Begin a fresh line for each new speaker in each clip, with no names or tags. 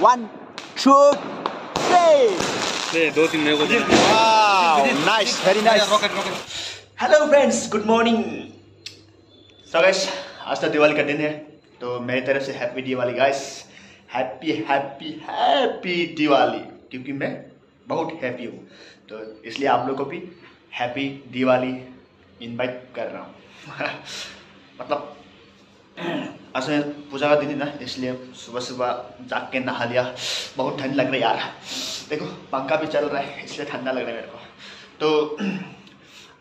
1 2 3
दो तीन मेरे को दे।
Nice, very nice. Hello friends, good morning. So guys, आज तो दिवाली का दिन है, तो मेरी तरफ से happy Diwali guys. Happy happy happy Diwali, क्योंकि मैं बहुत हैप्पी हूँ, तो इसलिए आप लोगों को भी हैप्पी दिवाली इनवाइट कर रहा हूँ। मतलब आज मैं पूजा का दिन है ना, इसलिए सुबह सुबह जाग के नहा लिया। बहुत ठंड लग रही है यार, देखो पंखा भी चल रहा है, इसलिए ठंडा लग रहा है मेरे को। तो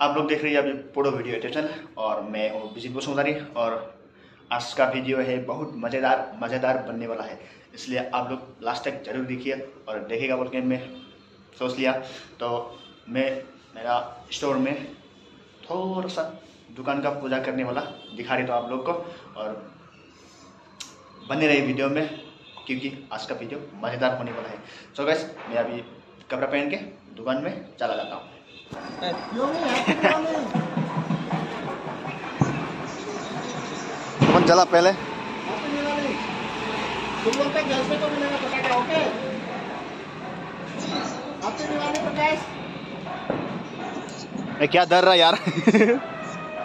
आप लोग देख रहे हैं अभी पूरा वीडियो एडिशन, और मैं हूँ विजित वसुंधरी, और आज का वीडियो है बहुत मज़ेदार बनने वाला है, इसलिए आप लोग लास्ट तक जरूर देखिए। और देखेगा बोल के मैं सोच लिया, तो मैं मेरा स्टोर में थोड़ा सा दुकान का पूजा करने वाला दिखा रही तो आप लोग को, और बने रही वीडियो में, क्योंकि आज का वीडियो मज़ेदार होने वाला है। सो गाइस, मैं अभी कपड़ा पहन के दुकान में चला जाता हूँ। कौन चला पहले?
तुम लोग का घर से तो मिलेगा पटाखा, ओके? हैप्पी दिवाली प्रकाश।
क्या डर रहा है यार?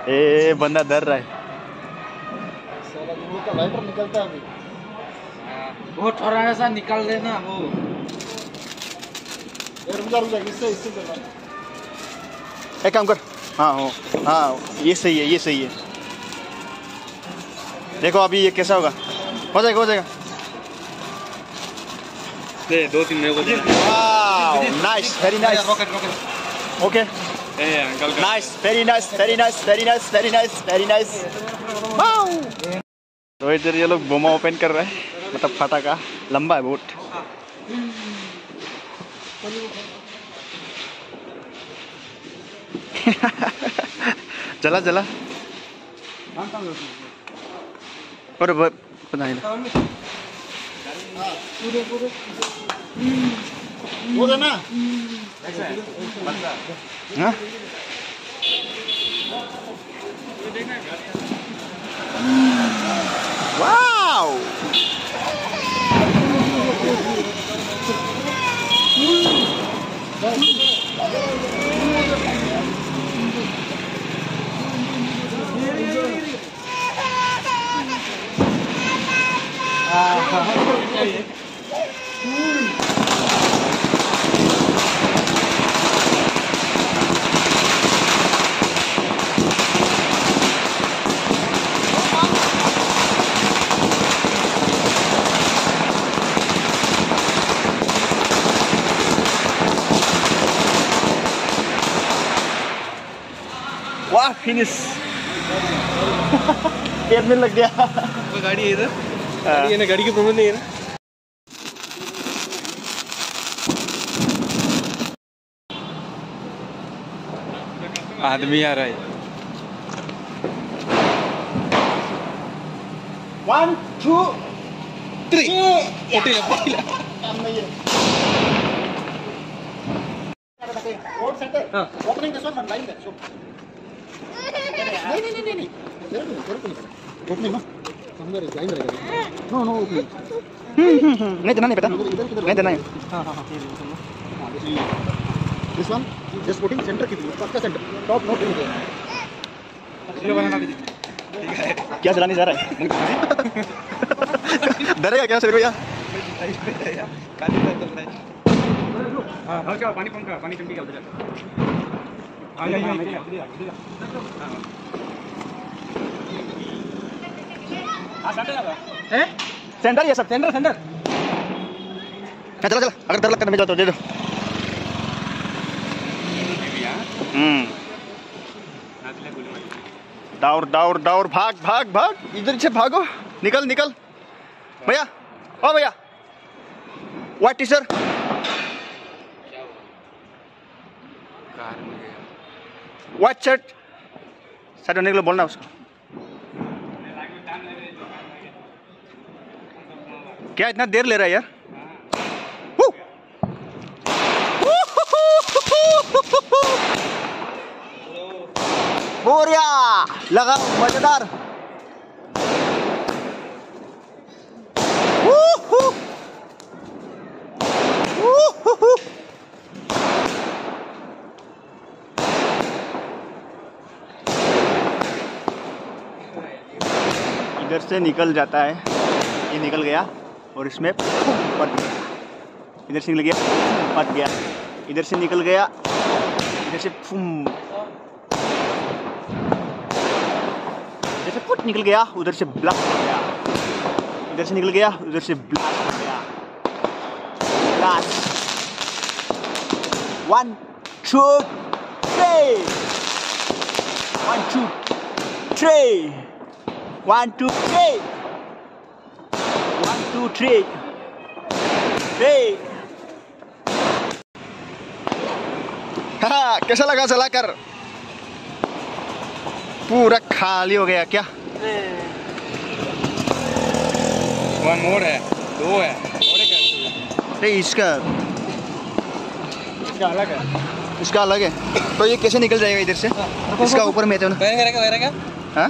ए बंदा डर रहा है।
साला वो का लाइटर निकलता है अभी।
वो थोड़ा सा निकाल देना वो।
रुक जा इससे चला।
एक काम कर, हाँ हो, हाँ ये सही है, ये सही है। देखो अभी ये कैसा होगा, हो जाएगा।
दे दो तीन मेरे को दे।
Nice, very nice. Okay, nice, very nice. तो इधर ये लोग बोमा ओपन कर रहे हैं, मतलब फटाका लंबा है बहुत। चला और पता नहीं
वो देना।
हाँ? वाओ, वाह फिनिश। पेट में लग गया।
वो गाड़ी है इधर, गाड़ी है ना, गाड़ी की प्रॉब्लम नहीं है ना। आदमी आ रहा है।
1 2 3 opening this one line that. नहीं ओपनिंग ना अंदर लाइन रहेगा। नो ओपनिंग
नहीं देना, नहीं पता, नहीं देना है।
हां this one just putting centre की तरफ, पक्का सेंटर, टॉप नोट
ये बनाना भी
क्या चलाने जा रहा है? डरेगा क्या सर भैया?
हां क्या पानी पंखा, पानी टंकी का उधर आ जा। हां सेंटर लगा है,
सेंटर ये सब
सेंटर
चला अगर डर लगता है मैं जाता हूँ, दे दो। दौड़ भाग, इधर से भागो, निकल भैया, ओ भैया, white T shirt, white shirt, side होने के लिए बोलना उसको। क्या इतना देर ले रहा है यार? बोरिया लगा, मजेदार। इधर से निकल जाता है, ये निकल गया और इसमें फट गया, इधर से निकल गया फट गया, इधर से निकल गया, इधर से इधर से फुट निकल गया, उधर से ब्लास्ट हो गया, इधर से निकल गया, उधर से ब्लास्ट हो गया। ब्लास्ट 1 2 3 1 2 3 1 2 3 1 2 3 3। हाँ, कैसा लगा चलाकर? पूरा खाली हो गया क्या?
1 मोर है, 2 है और एक है।
नहीं, इसका
अलग है,
इसका अलग है। तो ये कैसे निकल जाएगा इधर से? इसका ऊपर में है ना?
करेगा।
हाँ,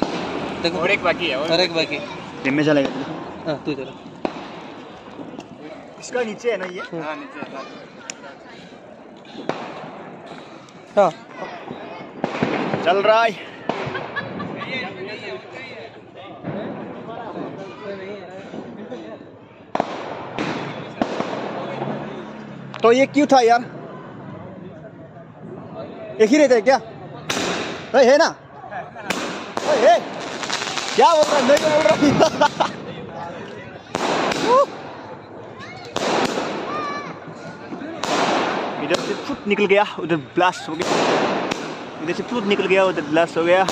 देखो और एक बाकी है, और एक बाकी।
जिम्मे चलेगा।
हाँ, तू चला।
इसका नीचे है ना ये?
हाँ, नीचे है। हाँ,
चल रहा है। तो ये क्यों था यार? एक ही रहता है क्या? है ना? है? क्या बोल रहा है? नहीं बोल रहा। इधर से फुट निकल गया, उधर ब्लास्ट हो गया, इधर से फुट निकल गया, उधर ब्लास्ट हो गया।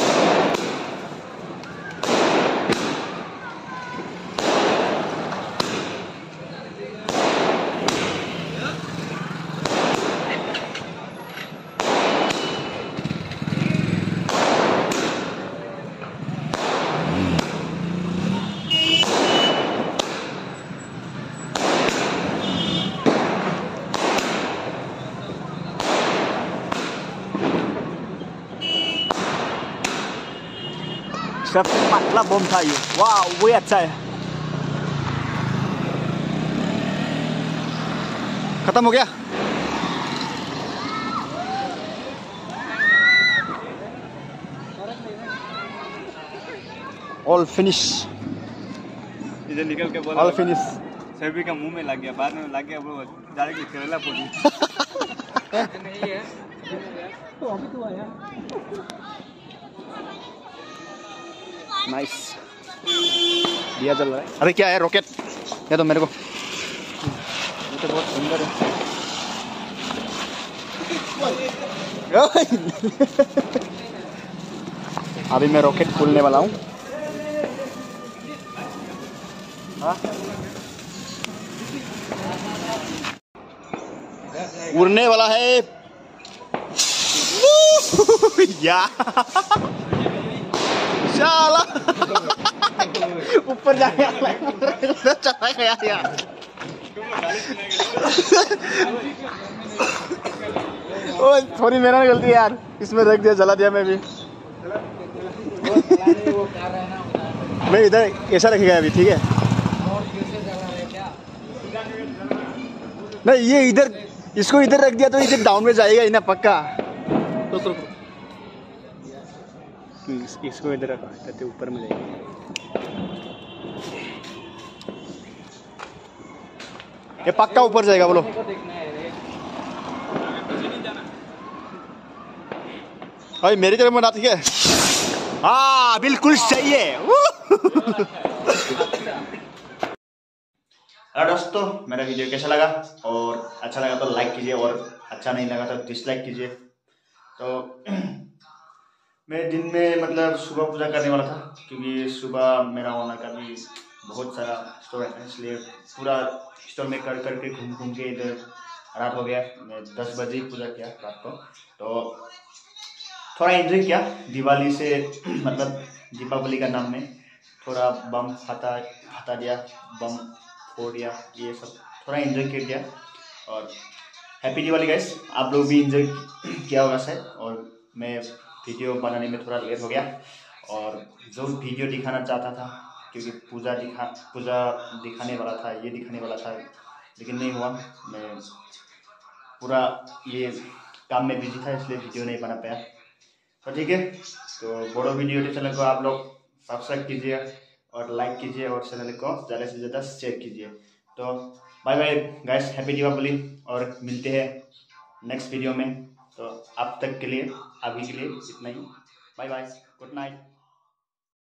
सबसे पतला बम था ये। वाह, वो अच्छा है। खत्म हो गया। All finish.
इधर निकल के बोला
ऑल फिनिश।
सभी का मुंह में लग गया, बाद में लग गया, वो डायरेक्टली केरला पहुंची। नहीं है तो अभी तो आया।
नाइस। दिया जल रहा है। अरे क्या है? रॉकेट? या तो मेरे को। ये तो बहुत सुंदर है। अभी मैं रॉकेट खोलने वाला हूँ। हाँ? उड़ने वाला है। या चला ऊपर जाने चला गया यार। ओ थोड़ी मेरा गलती है यार, इसमें रख दिया, जला दिया मैं भी। मैं इधर ऐसा रखेगा अभी, ठीक है? नहीं, ये इधर, इसको इधर रख दिया तो इधर डाउन में जाएगा ही ना पक्का। तो इसको इधर रखा कहते ऊपर में जाएगा। ये पक्का ऊपर जाएगा, बोलो। भाई मेरी तरफ मना, ठीक है? हाँ बिल्कुल सही है। हेलो दोस्तों, मेरा वीडियो कैसा लगा? और अच्छा लगा तो लाइक कीजिए, और अच्छा नहीं लगा तो डिसलाइक कीजिए। तो मैं दिन में मतलब सुबह पूजा करने वाला था, क्योंकि सुबह मेरा ओनर का भी बहुत सारा स्टोर है, इसलिए पूरा स्टोर में कर करके घूम घूम के इधर रात हो गया। मैं 10 बजे पूजा किया रात को। तो थोड़ा एंजॉय किया दिवाली से, मतलब दीपावली का नाम में थोड़ा बम फटा दिया, बम फोड़ दिया, ये सब थोड़ा एंजॉय कर दिया। और हैप्पी दिवाली गाइस। आप लोग भी एंजॉय किया होगा शायद। और मैं वीडियो बनाने में थोड़ा लेट हो गया, और जो वीडियो दिखाना चाहता था, क्योंकि पूजा दिखाने वाला था, ये दिखाने वाला था, लेकिन नहीं हुआ। मैं पूरा ये काम में बिजी था, इसलिए वीडियो नहीं बना पाया। तो ठीक है, तो बड़ो वीडियो चैनल को आप लोग सब्सक्राइब कीजिए और लाइक कीजिए और चैनल को ज़्यादा से ज़्यादा शेयर कीजिए। तो bye bye guys, happy Deepawali और मिलते हैं नेक्स्ट वीडियो में। तो अब तक के लिए, अभी के लिए इतना ही। Bye bye, good night.